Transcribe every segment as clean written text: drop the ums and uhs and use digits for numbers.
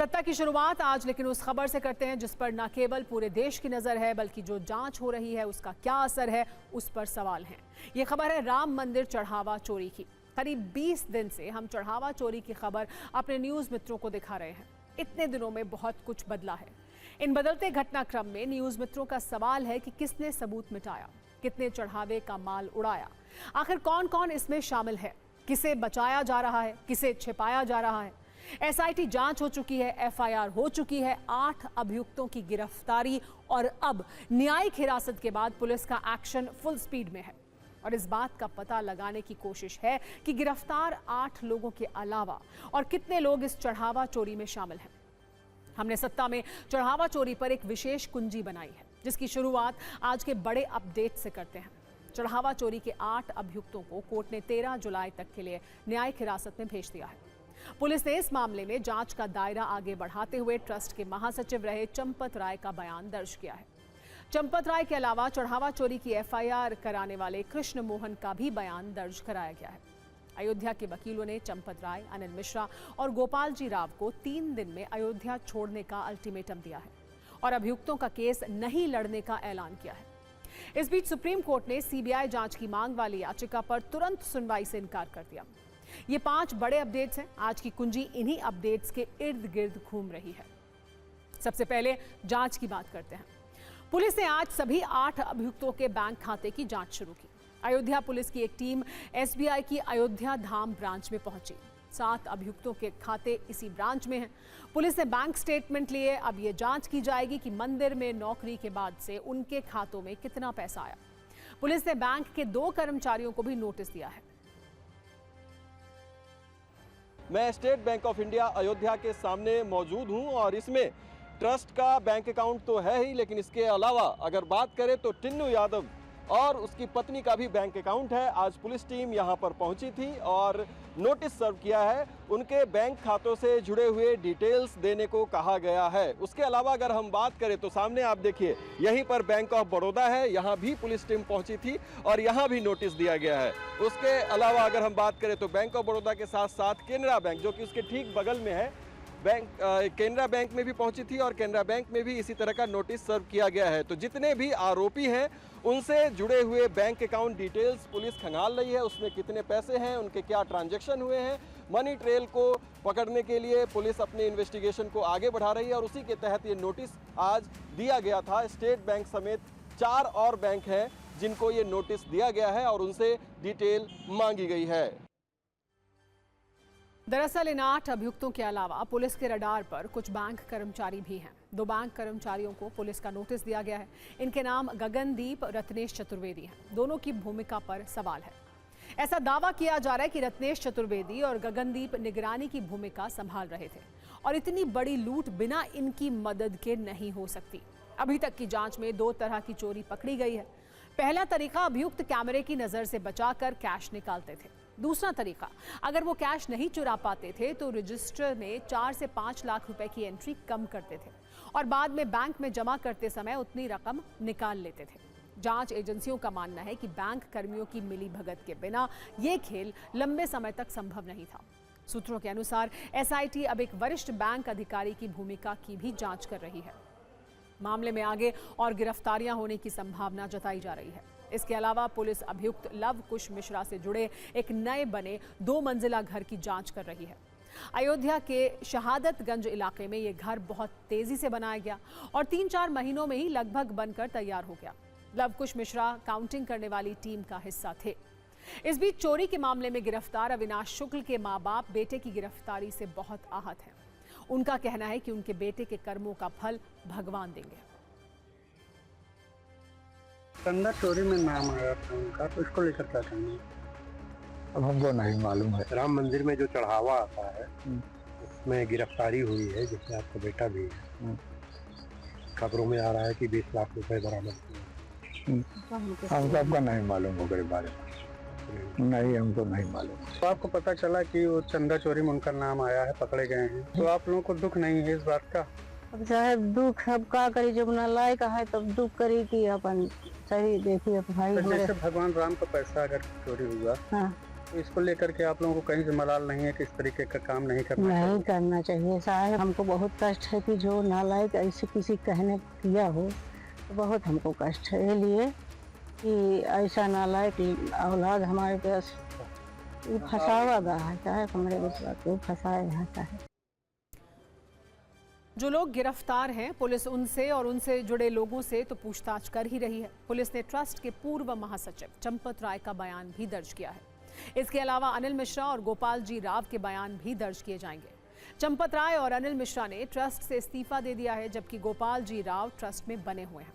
सत्ता की शुरुआत आज लेकिन उस खबर से करते हैं जिस पर न केवल पूरे देश की नजर है बल्कि जो जांच हो रही है उसका क्या असर है उस पर सवाल हैं। ये खबर है राम मंदिर चढ़ावा चोरी की। करीब 20 दिन से हम चढ़ावा चोरी की खबर अपने न्यूज मित्रों को दिखा रहे हैं। इतने दिनों में बहुत कुछ बदला है। इन बदलते घटनाक्रम में न्यूज मित्रों का सवाल है कि किसने सबूत मिटाया, कितने चढ़ावे का माल उड़ाया, आखिर कौन कौन इसमें शामिल है, किसे बचाया जा रहा है, किसे छिपाया जा रहा है। एसआईटी जांच हो चुकी है, एफआईआर हो चुकी है, 8 अभियुक्तों की गिरफ्तारी और अब न्यायिक हिरासत के बाद पुलिस का एक्शन फुल स्पीड में है और इस बात का पता लगाने की कोशिश है कि गिरफ्तार 8 लोगों के अलावा और कितने लोग इस चढ़ावा चोरी में शामिल हैं। हमने सत्ता में चढ़ावा चोरी पर एक विशेष कुंजी बनाई है जिसकी शुरुआत आज के बड़े अपडेट से करते हैं। चढ़ावा चोरी के 8 अभियुक्तों को कोर्ट ने 13 जुलाई तक के लिए न्यायिक हिरासत में भेज दिया है। पुलिस ने इस मामले में जांच का दायरा आगे बढ़ाते हुए ट्रस्ट के महासचिव रहे चंपत राय का बयान दर्ज किया है। चंपत राय के अलावा चढ़ावा चोरी की एफआईआर कराने वाले कृष्ण मोहन का भी बयान दर्ज कराया गया है। अयोध्या के वकीलों ने चंपत राय, अनिल मिश्रा और गोपाल जी राव को 3 दिन में अयोध्या छोड़ने का अल्टीमेटम दिया है और अभियुक्तों का केस नहीं लड़ने का ऐलान किया है। इस बीच सुप्रीम कोर्ट ने सीबीआई जांच की मांग वाली याचिका पर तुरंत सुनवाई से इनकार कर दिया। ये 5 बड़े अपडेट्स हैं। आज की कुंजी इन्हीं अपडेट्स के इर्द गिर्द घूम रही है। सबसे पहले जांच की बात करते हैं। पुलिस ने आज सभी 8 अभियुक्तों के बैंक खाते की जांच शुरू की। अयोध्या पुलिस की एक टीम एसबीआई की अयोध्या धाम ब्रांच में पहुंची। 7 अभियुक्तों के खाते इसी ब्रांच में हैं। पुलिस ने बैंक स्टेटमेंट लिए। अब ये जांच की जाएगी कि मंदिर में नौकरी के बाद से उनके खातों में कितना पैसा आया। पुलिस ने बैंक के 2 कर्मचारियों को भी नोटिस दिया है। मैं state bank of India Ayodhya के सामने मौजूद हूं और इसमें ट्रस्ट का बैंक अकाउंट तो है ही, लेकिन इसके अलावा अगर बात करें तो टिन्नू यादव और उसकी पत्नी का भी बैंक अकाउंट है। आज पुलिस टीम यहां पर पहुंची थी और नोटिस सर्व किया है। उनके बैंक खातों से जुड़े हुए डिटेल्स देने को कहा गया है। उसके अलावा अगर हम बात करें तो सामने आप देखिए यहीं पर बैंक ऑफ बड़ौदा है, यहां भी पुलिस टीम पहुंची थी और यहां भी नोटिस दिया गया है। उसके अलावा अगर हम बात करें तो बैंक ऑफ बड़ौदा के साथ साथ केनरा बैंक जो कि उसके ठीक बगल में है, केनरा बैंक में भी पहुंची थी और केनरा बैंक में भी इसी तरह का नोटिस सर्व किया गया है। तो जितने भी आरोपी हैं उनसे जुड़े हुए बैंक अकाउंट डिटेल्स पुलिस खंगाल रही है। उसमें कितने पैसे हैं, उनके क्या ट्रांजैक्शन हुए हैं, मनी ट्रेल को पकड़ने के लिए पुलिस अपने इन्वेस्टिगेशन को आगे बढ़ा रही है और उसी के तहत ये नोटिस आज दिया गया था। स्टेट बैंक समेत 4 और बैंक हैं जिनको ये नोटिस दिया गया है और उनसे डिटेल मांगी गई है। दरअसल इन 8 अभियुक्तों के अलावा पुलिस के रडार पर कुछ बैंक कर्मचारी भी हैं। 2 बैंक कर्मचारियों को पुलिस का नोटिस दिया गया है। इनके नाम गगनदीप और रत्नेश चतुर्वेदी हैं। दोनों की भूमिका पर सवाल है। ऐसा दावा किया जा रहा है कि रत्नेश चतुर्वेदी और गगनदीप निगरानी की भूमिका संभाल रहे थे और इतनी बड़ी लूट बिना इनकी मदद के नहीं हो सकती। अभी तक की जांच में 2 तरह की चोरी पकड़ी गई है। पहला तरीका, अभियुक्त कैमरे की नजर से बचाकर कैश निकालते थे। दूसरा तरीका, अगर वो कैश नहीं चुरा पाते थे तो रजिस्टर में 4 से 5 लाख रुपए की एंट्री कम करते थे और बाद में बैंक में जमा करते समय उतनी रकम निकाल लेते थे। जांच एजेंसियों का मानना है कि बैंक कर्मियों की मिलीभगत के बिना ये खेल लंबे समय तक संभव नहीं था। सूत्रों के अनुसार एसआईटी अब एक वरिष्ठ बैंक अधिकारी की भूमिका की भी जांच कर रही है। मामले में आगे और गिरफ्तारियां होने की संभावना जताई जा रही है। इसके अलावा पुलिस अभियुक्त लव कुश मिश्रा से जुड़े एक नए बने 2 मंजिला घर की जांच कर रही है। अयोध्या के शहादतगंज इलाके में यह घर बहुत तेजी से बनाया गया और 3-4 महीनों में ही लगभग बनकर तैयार हो गया। लव कुश मिश्रा काउंटिंग करने वाली टीम का हिस्सा थे। इस बीच चोरी के मामले में गिरफ्तार अविनाश शुक्ल के मां बाप बेटे की गिरफ्तारी से बहुत आहत हैं। उनका कहना है कि उनके बेटे के कर्मों का फल भगवान देंगे। चंदा चोरी में नाम आया था उनका, तो इसको लेकर क्या कहेंगे? अब हमको नहीं मालूम है। राम मंदिर में जो चढ़ावा आता है उसमें गिरफ्तारी हुई है, जिसमें आपका बेटा भी है। खबरों में आ रहा है कि 20 लाख रुपए बरामद हुए। हमको आपका नहीं मालूम होगा बारे में। नहीं, हमको नहीं मालूम। तो आपको पता चला कि वो चंदा चोरी में उनका नाम आया है, पकड़े गए हैं, तो आप लोगों को दुख नहीं है इस बात का? अब साहब दुख सब का करी, जब ना लायक है तब दुख करी कि अपन सही देखिए भाई। तो जैसे भगवान राम का पैसा अगर चोरी हुआ, हाँ, तो इसको लेकर के आप लोगों को कहीं से मलाल नहीं है कि इस तरीके का काम नहीं करना नहीं चाहिए? करना चाहिए साहब। हमको बहुत कष्ट है कि जो नालायक ऐसे किसी कहने किया हो, तो बहुत हमको कष्ट है ये लिए कि ऐसा नालायक औलाद हमारे पास फंसावा गया है, हमारे को फंसाया जाता है। जो लोग गिरफ्तार हैं, पुलिस उनसे और उनसे जुड़े लोगों से तो पूछताछ कर ही रही है। पुलिस ने ट्रस्ट के पूर्व महासचिव चंपत राय का बयान भी दर्ज किया है। इसके अलावा अनिल मिश्रा और गोपाल जी राव के बयान भी दर्ज किए जाएंगे। चंपत राय और अनिल मिश्रा ने ट्रस्ट से इस्तीफा दे दिया है, जबकि गोपाल जी राव ट्रस्ट में बने हुए हैं।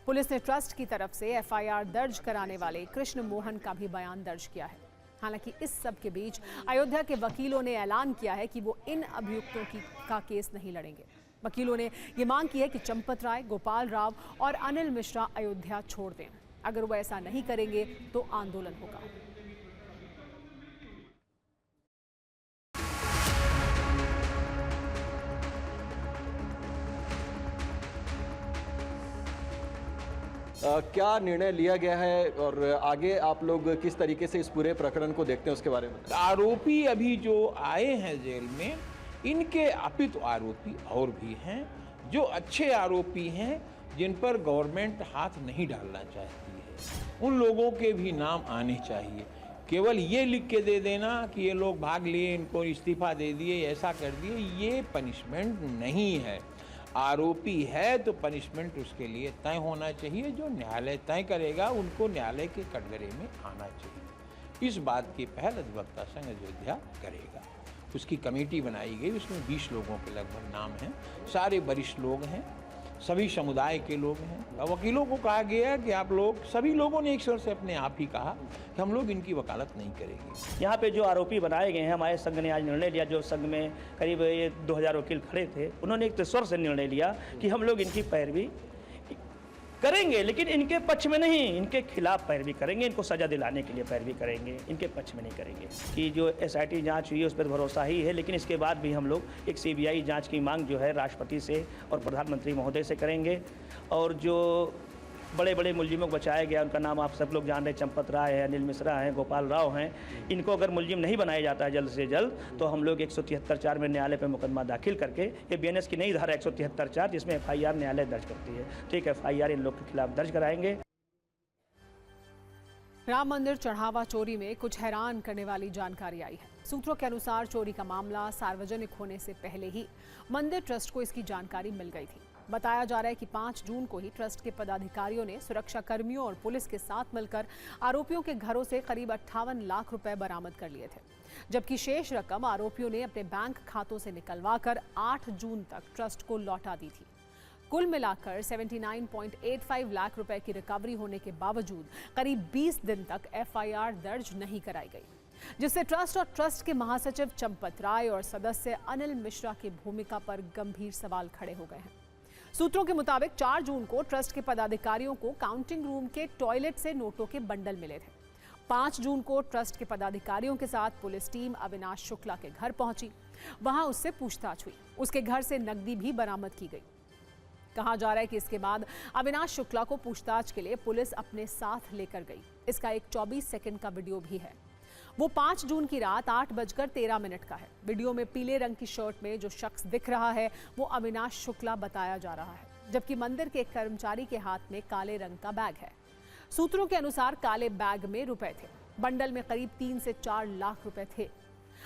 पुलिस ने ट्रस्ट की तरफ से एफआईआर दर्ज कराने वाले कृष्ण मोहन का भी बयान दर्ज किया है। हालांकि इस सब के बीच अयोध्या के वकीलों ने ऐलान किया है कि वो इन अभियुक्तों का केस नहीं लड़ेंगे। वकीलों ने ये मांग की है कि चंपत राय, गोपाल राव और अनिल मिश्रा अयोध्या छोड़ दें। अगर वो ऐसा नहीं करेंगे तो आंदोलन होगा। क्या निर्णय लिया गया है और आगे आप लोग किस तरीके से इस पूरे प्रकरण को देखते हैं उसके बारे में? आरोपी अभी जो आए हैं जेल में, इनके अपितु आरोपी और भी हैं जो अच्छे आरोपी हैं, जिन पर गवर्नमेंट हाथ नहीं डालना चाहती है। उन लोगों के भी नाम आने चाहिए। केवल ये लिख के दे देना कि ये लोग भाग लिए, इनको इस्तीफा दे दिए, ऐसा कर दिए, ये पनिशमेंट नहीं है। आरोपी है तो पनिशमेंट उसके लिए तय होना चाहिए। जो न्यायालय तय करेगा उनको न्यायालय के कटघरे में आना चाहिए। इस बात की पहल अधिवक्ता संघ अयोध्या करेगा। उसकी कमेटी बनाई गई, उसमें 20 लोगों के लगभग नाम हैं। सारे वरिष्ठ लोग हैं, सभी समुदाय के लोग हैं। वकीलों को कहा गया कि आप लोग, सभी लोगों ने एक स्वर से अपने आप ही कहा कि हम लोग इनकी वकालत नहीं करेंगे। यहाँ पे जो आरोपी बनाए गए हैं, हमारे संघ ने आज निर्णय लिया, जो संघ में करीब ये 2000 वकील खड़े थे, उन्होंने एक स्वर से निर्णय लिया कि हम लोग इनकी पैरवी करेंगे, लेकिन इनके पक्ष में नहीं, इनके खिलाफ पैरवी करेंगे। इनको सजा दिलाने के लिए पैरवी करेंगे, इनके पक्ष में नहीं करेंगे। कि जो एसआईटी जांच हुई है उस पर भरोसा ही है, लेकिन इसके बाद भी हम लोग एक सीबीआई जांच की मांग जो है राष्ट्रपति से और प्रधानमंत्री महोदय से करेंगे। और जो बड़े बड़े मुलजिमों को बचाया गया, उनका नाम आप सब लोग जान रहे हैं, चंपत राय है, अनिल मिश्रा हैं, गोपाल राव हैं। इनको अगर मुलजिम नहीं बनाया जाता है जल्द से जल्द, तो हम लोग 173(4) में न्यायालय पर मुकदमा दाखिल करके, ये बीएनएस की नई धारा 173(4) जिसमें एफआईआर न्यायालय दर्ज करती है, ठीक है, एफआईआर इन लोग के खिलाफ दर्ज कराएंगे। राम मंदिर चढ़ावा चोरी में कुछ हैरान करने वाली जानकारी आई है। सूत्रों के अनुसार चोरी का मामला सार्वजनिक होने से पहले ही मंदिर ट्रस्ट को इसकी जानकारी मिल गई थी। बताया जा रहा है कि 5 जून को ही ट्रस्ट के पदाधिकारियों ने सुरक्षा कर्मियों और पुलिस के साथ मिलकर आरोपियों के घरों से करीब 58 लाख रुपए बरामद कर लिए थे, जबकि शेष रकम आरोपियों ने अपने बैंक खातों से निकलवाकर 8 जून तक ट्रस्ट को लौटा दी थी। कुल मिलाकर 79.85 लाख रुपए की रिकवरी होने के बावजूद करीब 20 दिन तक एफआईआर दर्ज नहीं कराई गई, जिससे ट्रस्ट और ट्रस्ट के महासचिव चंपत राय और सदस्य अनिल मिश्रा की भूमिका पर गंभीर सवाल खड़े हो गए हैं। सूत्रों के मुताबिक 4 जून को ट्रस्ट के पदाधिकारियों को काउंटिंग रूम के टॉयलेट से नोटों के बंडल मिले थे। 5 जून को ट्रस्ट के पदाधिकारियों के साथ पुलिस टीम अविनाश शुक्ला के घर पहुंची। वहां उससे पूछताछ हुई। उसके घर से नकदी भी बरामद की गई। कहा जा रहा है कि इसके बाद अविनाश शुक्ला को पूछताछ के लिए पुलिस अपने साथ लेकर गई। इसका एक 24 सेकंड का वीडियो भी है। वो 5 जून की रात 8:13 का है। वीडियो में पीले रंग की शर्ट में जो शख्स दिख रहा है वो अविनाश शुक्ला बताया जा रहा है, जबकि मंदिर के एक कर्मचारी के हाथ में काले रंग का बैग है। सूत्रों के अनुसार काले बैग में रुपए थे। बंडल में करीब 3 से 4 लाख रुपए थे।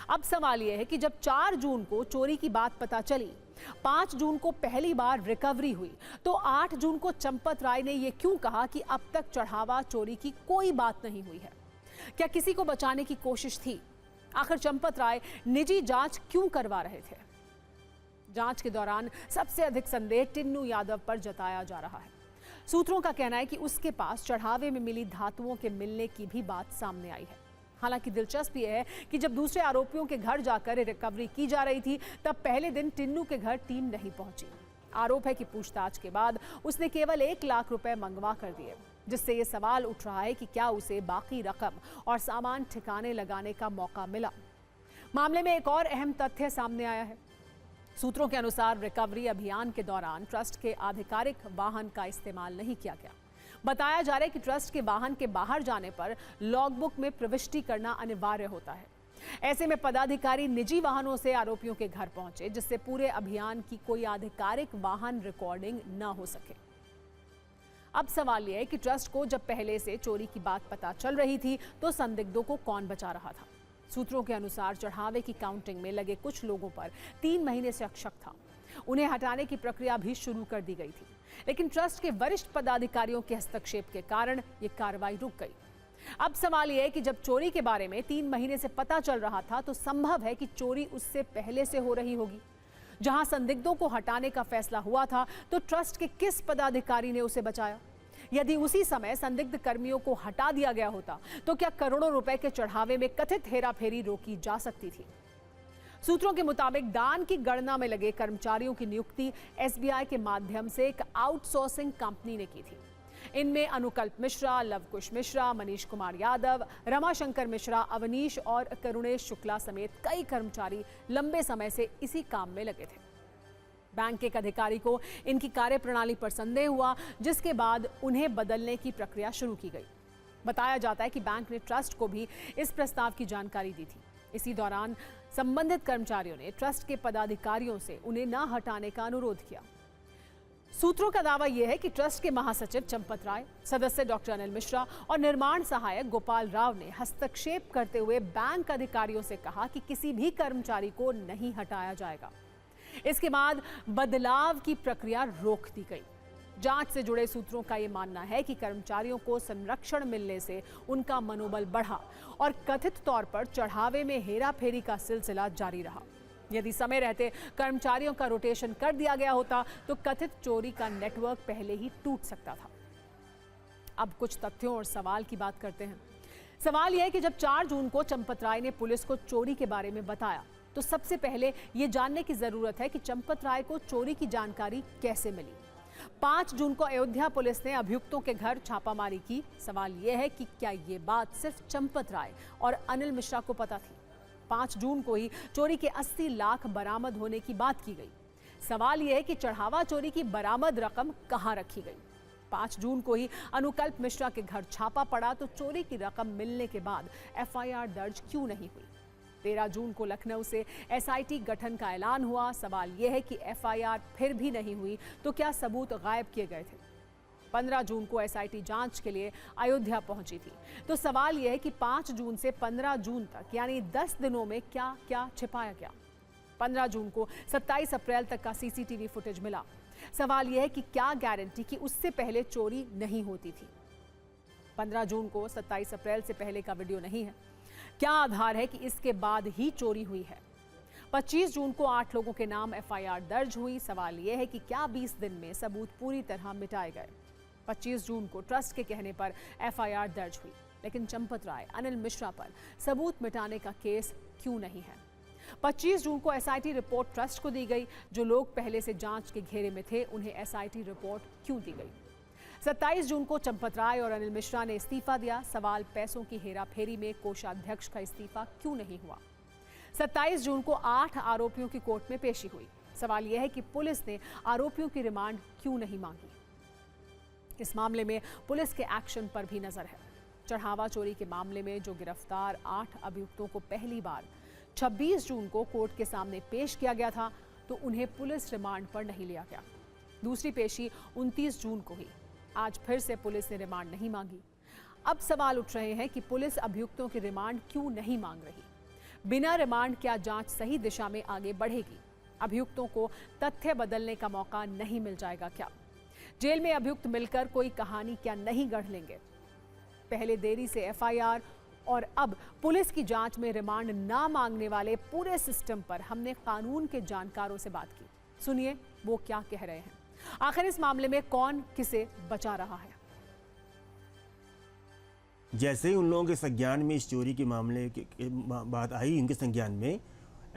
अब सवाल यह है कि जब 4 जून को चोरी की बात पता चली, 5 जून को पहली बार रिकवरी हुई, तो 8 जून को चंपत राय ने यह क्यों कहा कि अब तक चढ़ावा चोरी की कोई बात नहीं हुई है? क्या किसी को बचाने की कोशिश थी? आखिर चंपत राय निजी जांच क्यों करवा रहे थे? जांच के दौरान सबसे अधिक संदेह टिन्नू यादव पर जताया जा रहा है। सूत्रों का कहना है कि उसके पास चढ़ावे में मिली धातुओं के मिलने की भी बात सामने आई है। हालांकि दिलचस्प यह है कि जब दूसरे आरोपियों के घर जाकर रिकवरी की जा रही थी, तब पहले दिन टिन्नू के घर टीम नहीं पहुंची। आरोप है कि पूछताछ के बाद उसने केवल 1 लाख रुपए मंगवा कर दिए, जिससे ये सवाल उठ रहा है कि क्या उसे बाकी रकम और सामान ठिकाने लगाने का मौका मिला। मामले में एक और अहम तथ्य सामने आया है। सूत्रों के अनुसार रिकवरी अभियान के दौरान ट्रस्ट के आधिकारिक वाहन का इस्तेमाल नहीं किया गया। बताया जा रहा है कि ट्रस्ट के वाहन के बाहर जाने पर लॉगबुक में प्रविष्टि करना अनिवार्य होता है। ऐसे में पदाधिकारी निजी वाहनों से आरोपियों के घर पहुंचे, जिससे पूरे अभियान की कोई आधिकारिक वाहन रिकॉर्डिंग न हो सके। अब सवाल यह है कि ट्रस्ट को जब पहले से चोरी की बात पता चल रही थी तो संदिग्धों को कौन बचा रहा था? सूत्रों के अनुसार चढ़ावे की काउंटिंग में लगे कुछ लोगों पर 3 महीने से शक था। उन्हें हटाने की प्रक्रिया भी शुरू कर दी गई थी, लेकिन ट्रस्ट के वरिष्ठ पदाधिकारियों के हस्तक्षेप के कारण ये कार्रवाई रुक गई। अब सवाल यह है कि जब चोरी के बारे में 3 महीने से पता चल रहा था तो संभव है कि चोरी उससे पहले से हो रही होगी। जहां संदिग्धों को हटाने का फैसला हुआ था तो ट्रस्ट के किस पदाधिकारी ने उसे बचाया? यदि उसी समय संदिग्ध कर्मियों को हटा दिया गया होता तो क्या करोड़ों रुपए के चढ़ावे में कथित हेराफेरी रोकी जा सकती थी? सूत्रों के मुताबिक दान की गणना में लगे कर्मचारियों की नियुक्ति एसबीआई के माध्यम से एक आउटसोर्सिंग कंपनी ने की थी। इनमें अनुकल्प मिश्रा, लवकुश मिश्रा, मनीष कुमार यादव, रमाशंकर मिश्रा, अवनीश और करुणेश शुक्ला समेत कई कर्मचारी लंबे समय से इसी काम में लगे थे। बैंक के एक अधिकारी को इनकी कार्यप्रणाली पर संदेह हुआ, जिसके बाद उन्हें बदलने की प्रक्रिया शुरू की गई। बताया जाता है कि बैंक ने ट्रस्ट को भी इस प्रस्ताव की जानकारी दी थी। इसी दौरान संबंधित कर्मचारियों ने ट्रस्ट के पदाधिकारियों से उन्हें न हटाने का अनुरोध किया। सूत्रों का दावा यह है कि ट्रस्ट के महासचिव चंपत राय, सदस्य डॉक्टर अनिल मिश्रा और निर्माण सहायक गोपाल राव ने हस्तक्षेप करते हुए बैंक अधिकारियों से कहा कि किसी भी कर्मचारी को नहीं हटाया जाएगा। इसके बाद बदलाव की प्रक्रिया रोक दी गई। जांच से जुड़े सूत्रों का यह मानना है कि कर्मचारियों को संरक्षण मिलने से उनका मनोबल बढ़ा और कथित तौर पर चढ़ावे में हेराफेरी का सिलसिला जारी रहा। यदि समय रहते कर्मचारियों का रोटेशन कर दिया गया होता तो कथित चोरी का नेटवर्क पहले ही टूट सकता था। अब कुछ तथ्यों और सवाल की बात करते हैं। सवाल यह है कि जब 4 जून को चंपत राय ने पुलिस को चोरी के बारे में बताया तो सबसे पहले ये जानने की जरूरत है कि चंपत राय को चोरी की जानकारी कैसे मिली। 5 जून को अयोध्या पुलिस ने अभियुक्तों के घर छापामारी की। सवाल यह है कि क्या ये बात सिर्फ चंपत राय और अनिल मिश्रा को पता थी? 5 जून को ही चोरी के 80 लाख बरामद होने की बात की गई। सवाल यह है कि चढ़ावा चोरी की बरामद रकम कहां रखी गई? 5 जून को ही अनुकल्प मिश्रा के घर छापा पड़ा तो चोरी की रकम मिलने के बाद एफआईआर दर्ज क्यों नहीं हुई? 13 जून को लखनऊ से एसआईटी गठन का ऐलान हुआ। सवाल यह है कि एफआईआर फिर भी नहीं हुई तो क्या सबूत गायब किए गए थे? 15 जून को एसआईटी जांच के लिए अयोध्या पहुंची थी। तो सवाल यह है कि 5 जून से 15 जून तक यानी 10 दिनों में क्या क्या छिपाया गया? 15 जून को 27 अप्रैल तक का सीसीटीवी फुटेज मिला। सवाल यह है कि क्या गारंटी कि उससे पहले चोरी नहीं होती थी? 15 जून को 27 अप्रैल से पहले का वीडियो नहीं है। क्या आधार है कि इसके बाद ही चोरी हुई है? 25 जून को 8 लोगों के नाम एफआईआर दर्ज हुई। सवाल यह है कि क्या 20 दिन में सबूत पूरी तरह मिटाए गए? 25 जून को ट्रस्ट के कहने पर एफआईआर दर्ज हुई, लेकिन चंपत राय, अनिल मिश्रा पर सबूत मिटाने का केस क्यों नहीं है? 25 जून को एसआईटी रिपोर्ट ट्रस्ट को दी गई। जो लोग पहले से जांच के घेरे में थे उन्हें एसआईटी रिपोर्ट क्यों दी गई? 27 जून को चंपत राय और अनिल मिश्रा ने इस्तीफा दिया। सवाल पैसों की हेराफेरी में कोषाध्यक्ष का इस्तीफा क्यों नहीं हुआ? 27 जून को 8 आरोपियों की कोर्ट में पेशी हुई। सवाल यह है कि पुलिस ने आरोपियों की रिमांड क्यों नहीं मांगी? इस मामले में पुलिस के एक्शन पर भी नजर है। चढ़ावा चोरी के मामले में जो गिरफ्तार 8 अभियुक्तों को पहली बार 26 जून को कोर्ट के सामने पेश किया गया था तो उन्हें पुलिस रिमांड पर नहीं लिया गया। दूसरी पेशी 29 जून को हुई। आज फिर से पुलिस ने रिमांड नहीं मांगी। अब सवाल उठ रहे हैं कि पुलिस अभियुक्तों की रिमांड क्यों नहीं मांग रही? बिना रिमांड क्या जांच सही दिशा में आगे बढ़ेगी? अभियुक्तों को तथ्य बदलने का मौका नहीं मिल जाएगा क्या? जेल में अभियुक्त मिलकर कोई कहानी क्या नहीं गढ़ लेंगे? पहले देरी से एफआईआर और अब पुलिस की जांच में रिमांड ना मांगने वाले पूरे सिस्टम पर हमने कानून के जानकारों से बात की। सुनिए वो क्या कह रहे हैं। आखिर इस मामले में कौन किसे बचा रहा है? जैसे ही उन लोगों के संज्ञान में इस चोरी के मामले की बात आई, इनके संज्ञान में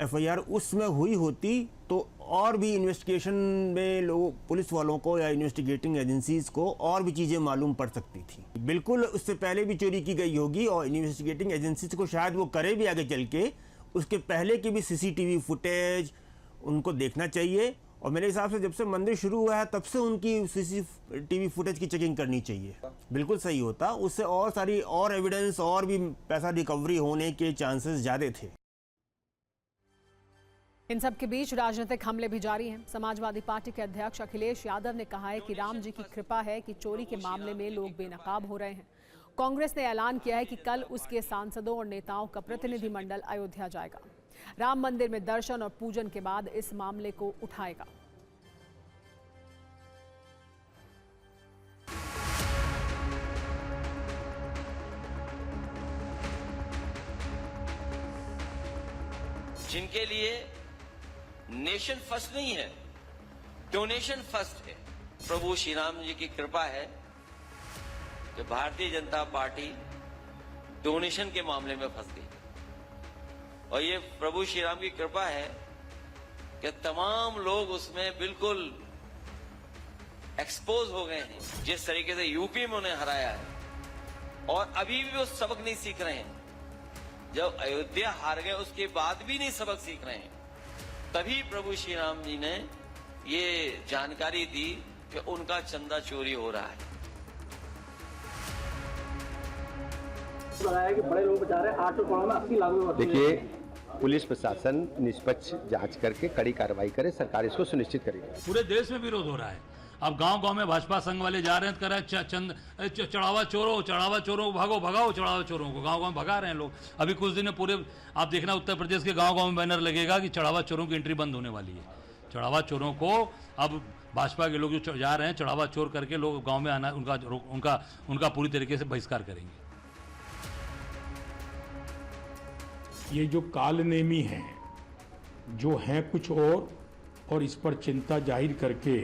एफआईआर उसमें हुई होती तो और भी इन्वेस्टिगेशन में लोग, पुलिस वालों को या इन्वेस्टिगेटिंग एजेंसीज को और भी चीज़ें मालूम पड़ सकती थी। बिल्कुल उससे पहले भी चोरी की गई होगी और इन्वेस्टिगेटिंग एजेंसीज को शायद वो करे भी आगे चल के, उसके पहले की भी सीसीटीवी फुटेज उनको देखना चाहिए और मेरे हिसाब से जब से मंदिर शुरू हुआ है तब से उनकी CCTV फुटेज की चेकिंग करनी चाहिए। बिल्कुल सही होता, उससे और सारी और एविडेंस और भी पैसा रिकवरी होने के चांसेस ज़्यादा थे। इन सब के बीच राजनीतिक हमले भी जारी हैं। समाजवादी पार्टी के अध्यक्ष अखिलेश यादव ने कहा है कि राम जी की कृपा है कि चोरी के मामले में लोग बेनकाब हो रहे हैं। कांग्रेस ने ऐलान किया है कि कल उसके सांसदों और नेताओं का प्रतिनिधिमंडल अयोध्या जाएगा। राम मंदिर में दर्शन और पूजन के बाद इस मामले को उठाएगा। जिनके लिए नेशन फर्स्ट नहीं है, डोनेशन फर्स्ट है, प्रभु श्री राम जी की कृपा है कि भारतीय जनता पार्टी डोनेशन के मामले में फंस गई। और ये प्रभु श्री राम की कृपा है कि तमाम लोग उसमें बिल्कुल एक्सपोज हो गए हैं। जिस तरीके से यूपी में उन्हें हराया है और अभी भी वो सबक नहीं सीख रहे हैं। जब अयोध्या हार गए उसके बाद भी नहीं सबक सीख रहे हैं। तभी प्रभु श्री राम जी ने ये जानकारी दी कि उनका चंदा चोरी हो रहा है। कि बड़े लोग बता रहे हैं 8 करोड़ में 80 लाख रुपए। देखिए, पुलिस प्रशासन निष्पक्ष जांच करके कड़ी कार्रवाई करे, सरकार इसको सुनिश्चित करेगी। पूरे देश में विरोध हो रहा है। अब गांव-गांव में भाजपा संघ वाले जा रहे हैं, कर रहे हैं चढ़ावा चोरों भागो, भगाओ चढ़ावा चोरों को। गांव-गांव में भगा रहे हैं लोग। अभी कुछ दिन में पूरे आप देखना उत्तर प्रदेश के गांव-गांव में बैनर लगेगा कि चढ़ावा चोरों की एंट्री बंद होने वाली है। चढ़ावा चोरों को अब भाजपा के लोग जो जा रहे हैं चढ़ावा चोर करके लोग गाँव में आना, उनका पूरी तरीके से बहिष्कार करेंगे। ये जो कालनेमी हैं, जो हैं कुछ और इस पर चिंता जाहिर करके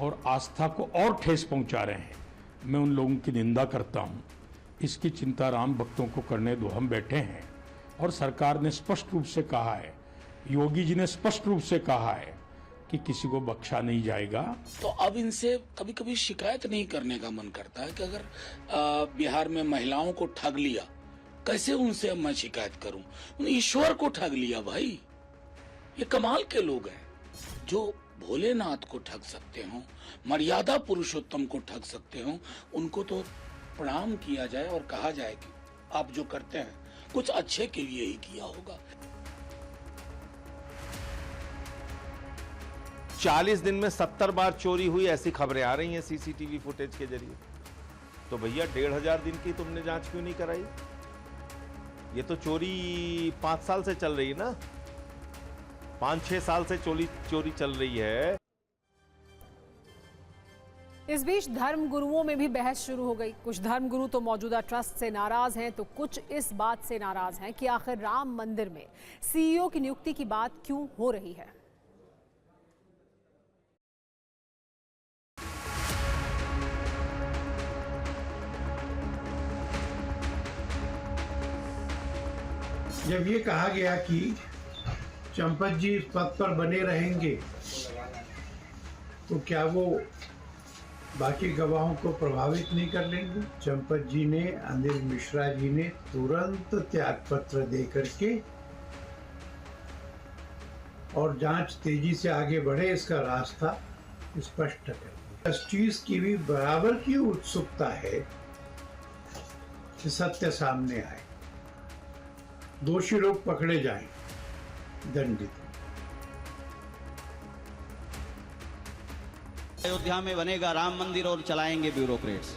और आस्था को और ठेस पहुंचा रहे हैं, मैं उन लोगों की निंदा करता हूं। इसकी चिंता राम भक्तों को करने दो, हम बैठे हैं। और सरकार ने स्पष्ट रूप से कहा है, योगी जी ने स्पष्ट रूप से कहा है कि किसी को बख्शा नहीं जाएगा। तो अब इनसे कभी कभी शिकायत नहीं करने का मन करता है कि अगर बिहार में महिलाओं को ठग लिया, कैसे उनसे अब मैं शिकायत करूं? ईश्वर को ठग लिया भाई। ये कमाल के लोग हैं जो भोलेनाथ को ठग सकते हो, मर्यादा पुरुषोत्तम को ठग सकते हो। उनको तो प्रणाम किया जाए और कहा जाए कि आप जो करते हैं कुछ अच्छे के लिए ही किया होगा। 40 दिन में 70 बार चोरी हुई, ऐसी खबरें आ रही हैं CCTV फुटेज के जरिए। तो भैया 1500 दिन की तुमने जांच क्यों नहीं कराई? ये तो चोरी 5 साल से चल रही है ना, 5-6 साल से चोरी चल रही है। इस बीच धर्म गुरुओं में भी बहस शुरू हो गई। कुछ धर्म गुरु तो मौजूदा ट्रस्ट से नाराज हैं, तो कुछ इस बात से नाराज हैं कि आखिर राम मंदिर में CEO की नियुक्ति की बात क्यों हो रही है। जब ये कहा गया कि चंपत जी पद पर बने रहेंगे, तो क्या वो बाकी गवाहों को प्रभावित नहीं कर लेंगे? चंपत जी ने, अनिल मिश्रा जी ने तुरंत त्याग पत्र दे करके और जांच तेजी से आगे बढ़े, इसका रास्ता स्पष्ट कर दिया। जस्टिस की भी बराबर की उत्सुकता है कि सत्य सामने आए, दोषी लोग पकड़े जाएं, दंडित। अयोध्या में बनेगा राम मंदिर और चलाएंगे ब्यूरोक्रेट्स।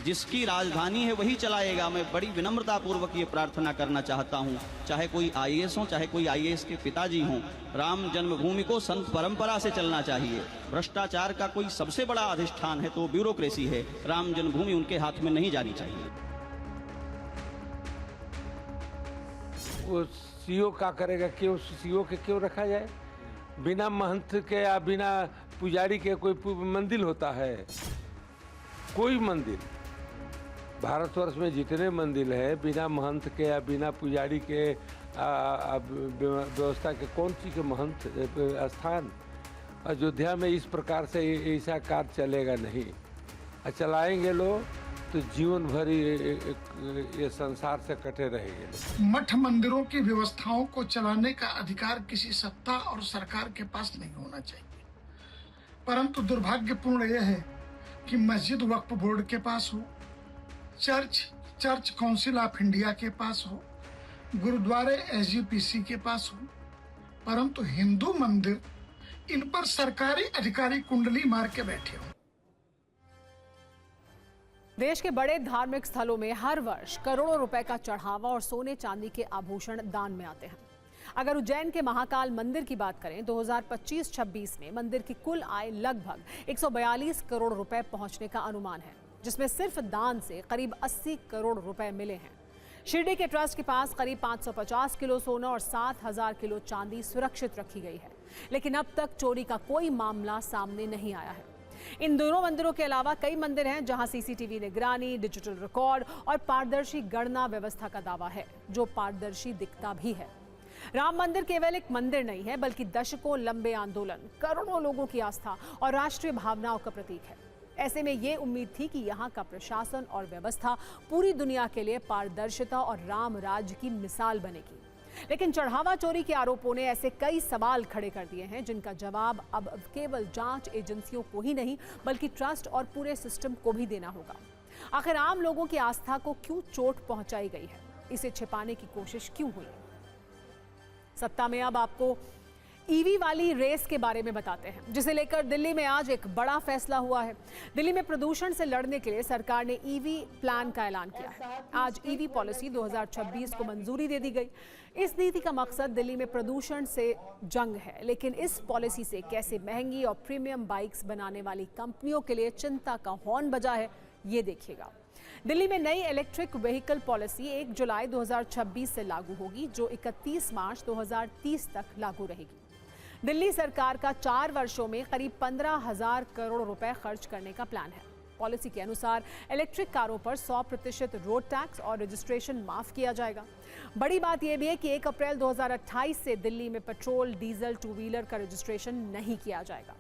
जिसकी राजधानी है वही चलाएगा। मैं बड़ी विनम्रता पूर्वक ये प्रार्थना करना चाहता हूं, चाहे कोई IAS हो, चाहे कोई IAS के पिताजी हों, राम जन्मभूमि को संत परंपरा से चलना चाहिए। भ्रष्टाचार का कोई सबसे बड़ा अधिष्ठान है तो ब्यूरोक्रेसी है। राम जन्मभूमि उनके हाथ में नहीं जानी चाहिए। वो CEO क्या करेगा कि उस CEO के क्यों रखा जाए? बिना महंत के या बिना पुजारी के कोई मंदिर होता है? कोई मंदिर, भारतवर्ष में जितने मंदिर है, बिना महंत के या बिना पुजारी के व्यवस्था के कौन सी के महंत स्थान? अयोध्या में इस प्रकार से ऐसा कार्य चलेगा नहीं। चलाएंगे लोग तो जीवन भर ये संसार से कटे रहेंगे। मठ मंदिरों की व्यवस्थाओं को चलाने का अधिकार किसी सत्ता और सरकार के पास नहीं होना चाहिए, परंतु दुर्भाग्यपूर्ण यह है कि मस्जिद वक्फ बोर्ड के पास हो, चर्च काउंसिल ऑफ इंडिया के पास हो, गुरुद्वारे SGPC के पास हो, परंतु हिंदू मंदिर इन पर सरकारी अधिकारी कुंडली मार के बैठे हो। देश के बड़े धार्मिक स्थलों में हर वर्ष करोड़ों रुपए का चढ़ावा और सोने चांदी के आभूषण दान में आते हैं। अगर उज्जैन के महाकाल मंदिर की बात करें, 2025-26 में मंदिर की कुल आय लगभग 142 करोड़ रुपए पहुंचने का अनुमान है, जिसमें सिर्फ दान से करीब 80 करोड़ रुपए मिले हैं। शिरडी के ट्रस्ट के पास करीब 550 किलो सोना और 7,000 किलो चांदी सुरक्षित रखी गई है, लेकिन अब तक चोरी का कोई मामला सामने नहीं आया है। इन दोनों मंदिरों के अलावा कई मंदिर हैं जहां CCTV निगरानी, डिजिटल रिकॉर्ड और पारदर्शी गणना व्यवस्था का दावा है, जो पारदर्शी दिखता भी है। राम मंदिर केवल एक मंदिर नहीं है, बल्कि दशकों लंबे आंदोलन, करोड़ों लोगों की आस्था और राष्ट्रीय भावनाओं का प्रतीक है। ऐसे में ये उम्मीद थी कि यहाँ का प्रशासन और व्यवस्था पूरी दुनिया के लिए पारदर्शिता और राम राज्य की मिसाल बनेगी, लेकिन चढ़ावा चोरी के आरोपों ने ऐसे कई सवाल खड़े कर दिए हैं जिनका जवाब अब केवल जांच एजेंसियों को ही नहीं, बल्कि ट्रस्ट और पूरे सिस्टम को भी देना होगा। आखिर आम लोगों की आस्था को क्यों चोट पहुंचाई गई है? इसे छिपाने की कोशिश क्यों हुई? सत्ता में अब आपको ईवी वाली रेस के बारे में बताते हैं, जिसे लेकर दिल्ली में आज एक बड़ा फैसला हुआ है। दिल्ली में प्रदूषण से लड़ने के लिए सरकार ने ईवी प्लान का ऐलान किया है। आज ईवी पॉलिसी 2026 को मंजूरी दे दी गई। इस नीति का मकसद दिल्ली में प्रदूषण से जंग है, लेकिन इस पॉलिसी से कैसे महंगी और प्रीमियम बाइक्स बनाने वाली कंपनियों के लिए चिंता का हॉर्न बजा है, ये देखिएगा। दिल्ली में नई इलेक्ट्रिक व्हीकल पॉलिसी 1 जुलाई 2026 से लागू होगी, जो 31 मार्च 2030 तक लागू रहेगी। दिल्ली सरकार का 4 वर्षों में करीब 15,000 करोड़ रुपए खर्च करने का प्लान है। पॉलिसी के अनुसार इलेक्ट्रिक कारों पर 100% रोड टैक्स और रजिस्ट्रेशन माफ किया जाएगा। बड़ी बात यह भी है कि 1 अप्रैल 2028 से दिल्ली में पेट्रोल, डीजल, 2 व्हीलर का रजिस्ट्रेशन नहीं किया जाएगा,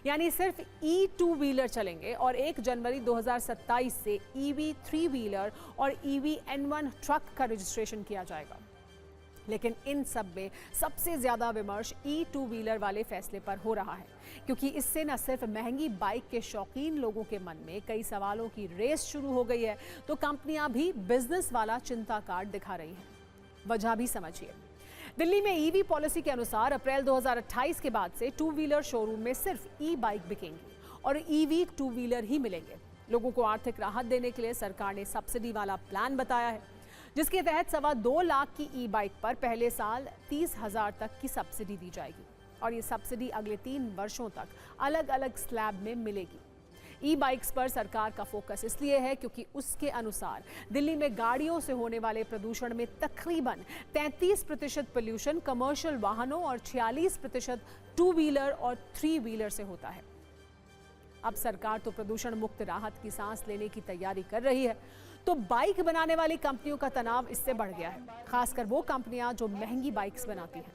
यानी सिर्फ E2 व्हीलर चलेंगे और 1 जनवरी 2027 से EV 3 व्हीलर और EV N1 ट्रक का रजिस्ट्रेशन किया जाएगा। लेकिन इन सब में सबसे ज्यादा विमर्श E2 व्हीलर वाले फैसले पर हो रहा है, क्योंकि इससे न सिर्फ महंगी बाइक के शौकीन लोगों के मन में कई सवालों की रेस शुरू हो गई है, तो कंपनियां भी बिजनेस वाला चिंता कार्ड दिखा रही हैं। वजह भी समझिए। दिल्ली में ईवी पॉलिसी के अनुसार अप्रैल 2028 के बाद से 2 व्हीलर शोरूम में सिर्फ E-बाइक बिकेंगी और EV 2 व्हीलर ही मिलेंगे। लोगों को आर्थिक राहत देने के लिए सरकार ने सब्सिडी वाला प्लान बताया है, जिसके तहत 2.25 लाख की E-बाइक पर पहले साल 30,000 तक की सब्सिडी दी जाएगी और ये सब्सिडी अगले 3 वर्षों तक अलग अलग स्लैब में मिलेगी। E-बाइक्स पर सरकार का फोकस इसलिए है क्योंकि उसके अनुसार दिल्ली में गाड़ियों से होने वाले प्रदूषण में तकरीबन 33% पोल्यूशन कमर्शियल वाहनों और 46% 2 व्हीलर और 3 व्हीलर से होता है। अब सरकार तो प्रदूषण मुक्त राहत की सांस लेने की तैयारी कर रही है, तो बाइक बनाने वाली कंपनियों का तनाव इससे बढ़ गया है, खासकर वो कंपनियां जो महंगी बाइक्स बनाती हैं,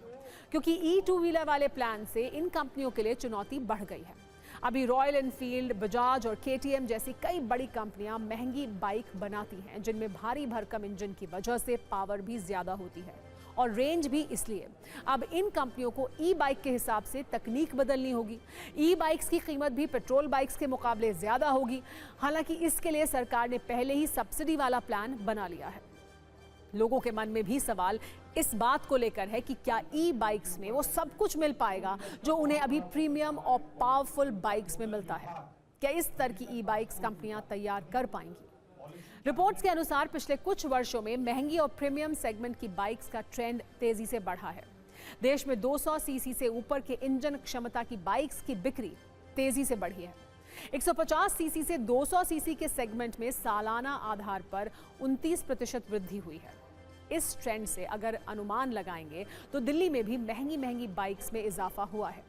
क्योंकि E2 व्हीलर वाले प्लान से इन कंपनियों के लिए चुनौती बढ़ गई है। अभी रॉयल एनफील्ड, बजाज और KTM जैसी कई बड़ी कंपनियां महंगी बाइक बनाती हैं, जिनमें भारी भरकम इंजन की वजह से पावर भी ज्यादा होती है और रेंज भी इसलिए। अब इन कंपनियों को E-बाइक के हिसाब से तकनीक बदलनी होगी। E-बाइक्स की कीमत भी पेट्रोल बाइक्स के मुकाबले ज्यादा होगी। हालांकि इसके लिए सरकार ने पहले ही सब्सिडी वाला प्लान बना लिया है। लोगों के मन में भी सवाल इस बात को लेकर है कि क्या E-बाइक्स में वो सब कुछ मिल पाएगा जो उन्हें अभी प्रीमियम और पावरफुल बाइक्स में मिलता है? क्या इस तरह की E-बाइक्स कंपनियां तैयार कर पाएंगी? रिपोर्ट्स के अनुसार पिछले कुछ वर्षों में महंगी और प्रीमियम सेगमेंट की बाइक्स का ट्रेंड तेजी से बढ़ा है। देश में 200 सीसी से ऊपर के इंजन क्षमता की बाइक्स की बिक्री तेजी से बढ़ी है। 150 सीसी से 200 सीसी के सेगमेंट में सालाना आधार पर 29% वृद्धि हुई है। इस ट्रेंड से अगर अनुमान लगाएंगे तो दिल्ली में भी महंगी बाइक्स में इजाफा हुआ है।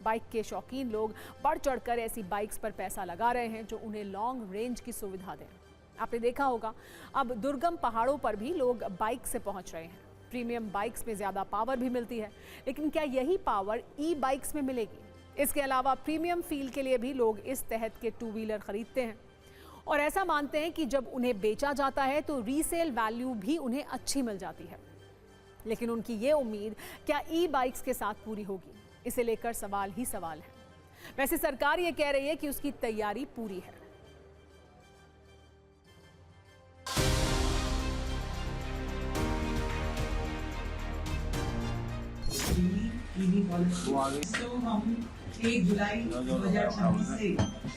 बाइक के शौकीन लोग बढ़ चढ़कर ऐसी बाइक्स पर पैसा लगा रहे हैं जो उन्हें लॉन्ग रेंज की सुविधा दें। आपने देखा होगा अब दुर्गम पहाड़ों पर भी लोग बाइक से पहुंच रहे हैं। प्रीमियम बाइक्स में ज्यादा पावर भी मिलती है, लेकिन क्या यही पावर E-बाइक्स में मिलेगी? इसके अलावा प्रीमियम फील के लिए भी लोग इस तहत के 2 व्हीलर खरीदते हैं और ऐसा मानते हैं कि जब उन्हें बेचा जाता है तो रीसेल वैल्यू भी उन्हें अच्छी मिल जाती है। लेकिन उनकी ये उम्मीद क्या ई बाइक्स के साथ पूरी होगी, इसे लेकर सवाल ही सवाल है। वैसे सरकार ये कह रही है कि उसकी तैयारी पूरी है। तो हम 1 जुलाई 2026 से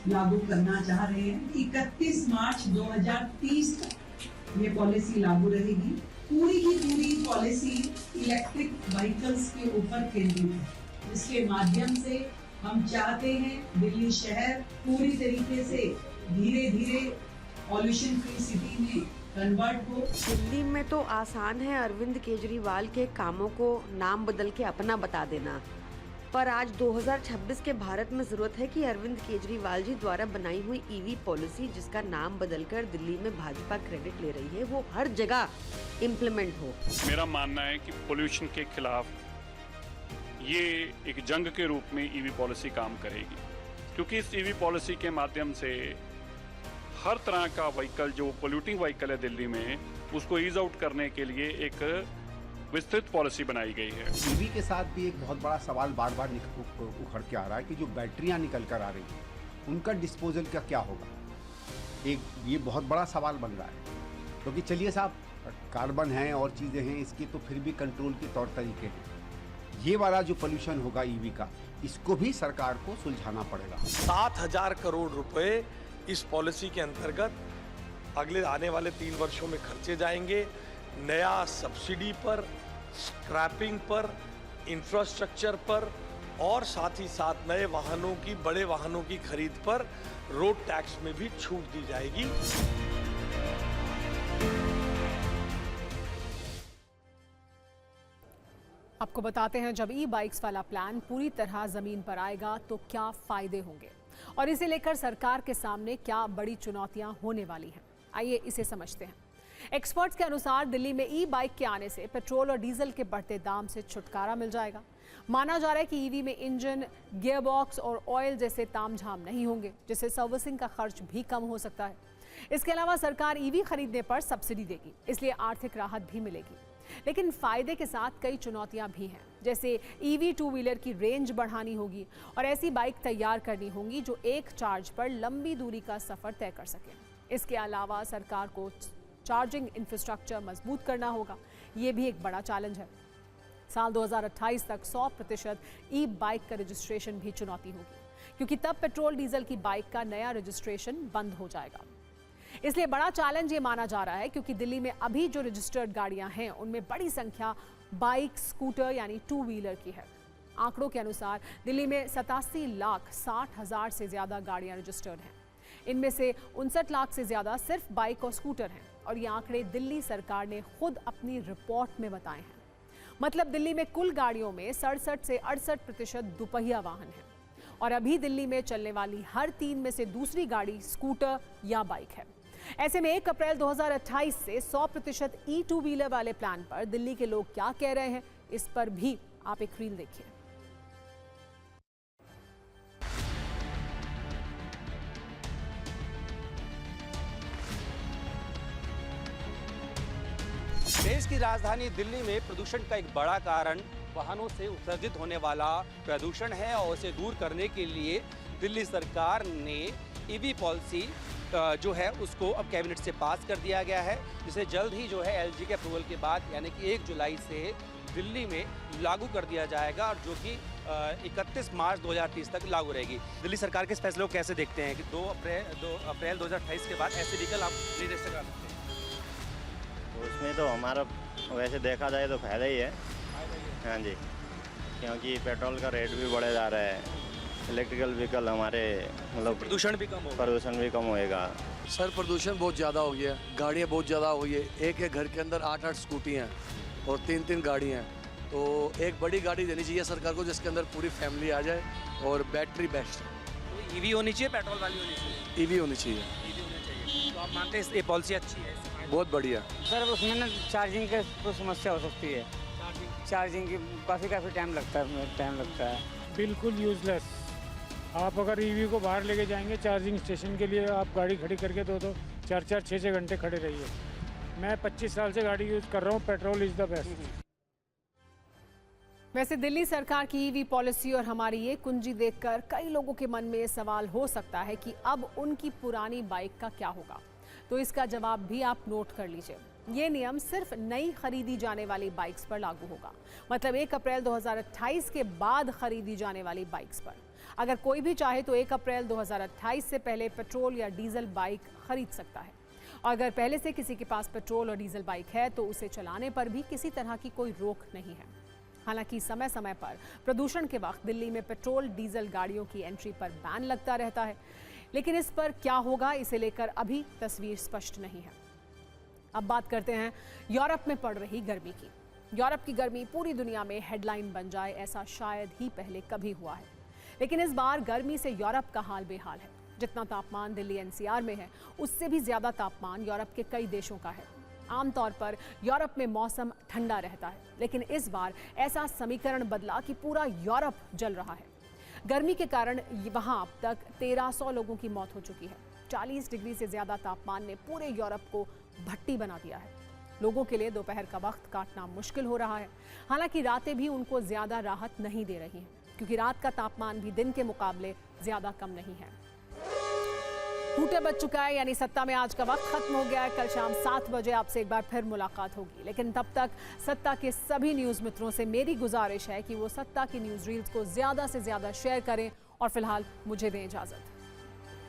लागू करना चाह रहे हैं। 31 मार्च 2030 तक ये पॉलिसी लागू रहेगी। पूरी की पूरी पॉलिसी इलेक्ट्रिक व्हीकल्स के ऊपर केंद्रित है, जिसके माध्यम से हम चाहते हैं दिल्ली शहर पूरी तरीके से धीरे धीरे पॉल्यूशन फ्री सिटी में कन्वर्ट हो। दिल्ली में तो आसान है अरविंद केजरीवाल के कामों को नाम बदल के अपना बता देना, पर आज 2026 के भारत में जरूरत है कि अरविंद केजरीवाल जी द्वारा बनाई हुई ईवी पॉलिसी, जिसका नाम बदलकर दिल्ली में भाजपा क्रेडिट ले रही है, वो हर जगह इम्प्लीमेंट हो। मेरा मानना है कि पोल्यूशन के खिलाफ ये एक जंग के रूप में ईवी पॉलिसी काम करेगी, क्योंकि इस ईवी पॉलिसी के माध्यम से हर तरह का व्हीकल जो पोल्यूटिंग व्हीकल है दिल्ली में, उसको ईज आउट करने के लिए एक विस्तृत पॉलिसी बनाई गई है। ईवी के साथ भी एक बहुत बड़ा सवाल बार बार उखड़ के आ रहा है कि जो बैटरियां निकल कर आ रही हैं उनका डिस्पोजल का क्या होगा। ये बहुत बड़ा सवाल बन रहा है, क्योंकि चलिए साहब कार्बन है और चीज़ें हैं, इसकी तो फिर भी कंट्रोल के तौर तरीके हैं। ये वाला जो पोल्यूशन होगा ईवी का, इसको भी सरकार को सुलझाना पड़ेगा। 7,000 करोड़ रुपए इस पॉलिसी के अंतर्गत अगले आने वाले 3 वर्षों में खर्चे जाएंगे। नया सब्सिडी पर, स्क्रैपिंग पर, इंफ्रास्ट्रक्चर पर और साथ ही साथ नए वाहनों की, बड़े वाहनों की खरीद पर रोड टैक्स में भी छूट दी जाएगी। आपको बताते हैं जब ई बाइक्स वाला प्लान पूरी तरह जमीन पर आएगा तो क्या फायदे होंगे और इसे लेकर सरकार के सामने क्या बड़ी चुनौतियां होने वाली हैं। आइए इसे समझते हैं। एक्सपर्ट्स के अनुसार दिल्ली में ई बाइक के आने से पेट्रोल और डीजल के बढ़ते दाम से छुटकारा मिल जाएगा। माना जा रहा है कि ईवी में इंजन, गियर बॉक्स और ऑयल जैसे तामझाम नहीं होंगे, जिससे सर्विसिंग का खर्च भी कम हो सकता है। इसके अलावा सरकार ईवी खरीदने पर सब्सिडी देगी, इसलिए आर्थिक राहत भी मिलेगी। लेकिन फायदे के साथ कई चुनौतियां भी हैं, जैसे ईवी 2 व्हीलर की रेंज बढ़ानी होगी और ऐसी बाइक तैयार करनी होगी जो एक चार्ज पर लंबी दूरी का सफर तय कर सके। इसके अलावा सरकार को चार्जिंग इंफ्रास्ट्रक्चर मजबूत करना होगा, ये भी एक बड़ा चैलेंज है। साल 2028 तक 100% ई बाइक का रजिस्ट्रेशन भी चुनौती होगी, क्योंकि तब पेट्रोल डीजल की बाइक का नया रजिस्ट्रेशन बंद हो जाएगा। इसलिए बड़ा चैलेंज ये माना जा रहा है, क्योंकि दिल्ली में अभी जो रजिस्टर्ड गाड़ियां हैं उनमें बड़ी संख्या बाइक, स्कूटर यानी 2 व्हीलर की है। आंकड़ों के अनुसार दिल्ली में 87,60,000 से ज्यादा गाड़ियां रजिस्टर्ड हैं। इनमें से 59 लाख से ज्यादा सिर्फ बाइक और स्कूटर हैं, और ये आंकड़े दिल्ली सरकार ने खुद अपनी रिपोर्ट में बताए हैं। मतलब दिल्ली में कुल गाड़ियों में 67 से 68% दुपहिया वाहन है, और अभी दिल्ली में चलने वाली हर 3 में से दूसरी गाड़ी स्कूटर या बाइक है। ऐसे में 1 अप्रैल 2028 से 100% ई 2 व्हीलर वाले प्लान पर दिल्ली के लोग क्या कह रहे हैं, इस पर भी आप एक रील देखिए। देश की राजधानी दिल्ली में प्रदूषण का एक बड़ा कारण वाहनों से उत्सर्जित होने वाला प्रदूषण है, और उसे दूर करने के लिए दिल्ली सरकार ने ईवी पॉलिसी जो है उसको अब कैबिनेट से पास कर दिया गया है, जिसे जल्द ही जो है एलजी के अप्रूवल के बाद यानी कि 1 जुलाई से दिल्ली में लागू कर दिया जाएगा, और जो कि 31 मार्च 2030 तक लागू रहेगी। दिल्ली सरकार के इस फैसले को कैसे देखते हैं कि 2 अप्रैल 2028 के बाद ऐसे व्हीकल आप रजिस्टर करा सकते हैं? उसमें तो हमारा वैसे देखा जाए तो फायदा ही है। हाँ जी, क्योंकि पेट्रोल का रेट भी बढ़े जा रहा है, इलेक्ट्रिकल व्हीकल हमारे मतलब प्रदूषण भी कम होएगा। सर प्रदूषण बहुत ज़्यादा हो गया, गाड़ियाँ बहुत ज़्यादा हो गई है। एक घर के अंदर 8-8 स्कूटी हैं और 3-3 गाड़ी हैं, तो एक बड़ी गाड़ी देनी चाहिए सरकार को, जिसके अंदर पूरी फैमिली आ जाए, और बैटरी बेस्ट है। तो ईवी होनी चाहिए, पेट्रोल वाली होनी चाहिए? ईवी होनी चाहिए। ईवी होनी चाहिए। तो आप मानते हैं ये पॉलिसी अच्छी है? बहुत बढ़िया। सर उसमें ना चार्जिंग की तो समस्या हो सकती है, चार्जिंग की काफ़ी टाइम लगता है। बिल्कुल यूजलेस, आप अगर ईवी को बाहर लेके जाएंगे चार्जिंग स्टेशन के लिए, आप गाड़ी खड़ी करके 2-2, 4-4, 6-6 घंटे खड़े रहिए। मैं 25 साल से गाड़ी यूज़ कर रहा हूँ, पेट्रोल इज़ द बेस्ट। वैसे दिल्ली सरकार की ईवी पॉलिसी और हमारी ये कुंजी देखकर कई लोगों के मन में ये सवाल हो सकता है कि अब उनकी पुरानी बाइक का क्या होगा। तो इसका जवाब भी आप नोट कर लीजिए। ये नियम सिर्फ नई खरीदी जाने वाली बाइक्स पर लागू होगा, मतलब 1 अप्रैल 2028 के बाद खरीदी जाने वाली बाइक्स पर। अगर कोई भी चाहे तो 1 अप्रैल 2028 से पहले पेट्रोल या डीजल बाइक खरीद सकता है। और अगर पहले से किसी के पास पेट्रोल और डीजल बाइक है तो उसे चलाने पर भी किसी तरह की कोई रोक नहीं है। हालांकि समय समय पर प्रदूषण के वक्त दिल्ली में पेट्रोल डीजल गाड़ियों की एंट्री पर बैन लगता रहता है, लेकिन इस पर क्या होगा इसे लेकर अभी तस्वीर स्पष्ट नहीं है। अब बात करते हैं यूरोप में पड़ रही गर्मी की। यूरोप की गर्मी पूरी दुनिया में हेडलाइन बन जाए ऐसा शायद ही पहले कभी हुआ है, लेकिन इस बार गर्मी से यूरोप का हाल बेहाल है। जितना तापमान दिल्ली एनसीआर में है उससे भी ज्यादा तापमान यूरोप के कई देशों का है। आमतौर पर यूरोप में मौसम ठंडा रहता है, लेकिन इस बार ऐसा समीकरण बदला कि पूरा यूरोप जल रहा है। गर्मी के कारण वहां अब तक 1300 लोगों की मौत हो चुकी है। 40 डिग्री से ज्यादा तापमान ने पूरे यूरोप को भट्टी बना दिया है। लोगों के लिए दोपहर का वक्त काटना मुश्किल हो रहा है। हालांकि रातें भी उनको ज्यादा राहत नहीं दे रही हैं, क्योंकि रात का तापमान भी दिन के मुकाबले ज्यादा कम नहीं है। टूटे बज चुका है, यानी सत्ता में आज का वक्त खत्म हो गया है। कल शाम 7 बजे आपसे एक बार फिर मुलाकात होगी, लेकिन तब तक सत्ता के सभी न्यूज़ मित्रों से मेरी गुजारिश है कि वो सत्ता की न्यूज़ रील्स को ज़्यादा से ज़्यादा शेयर करें और फिलहाल मुझे दें इजाज़त।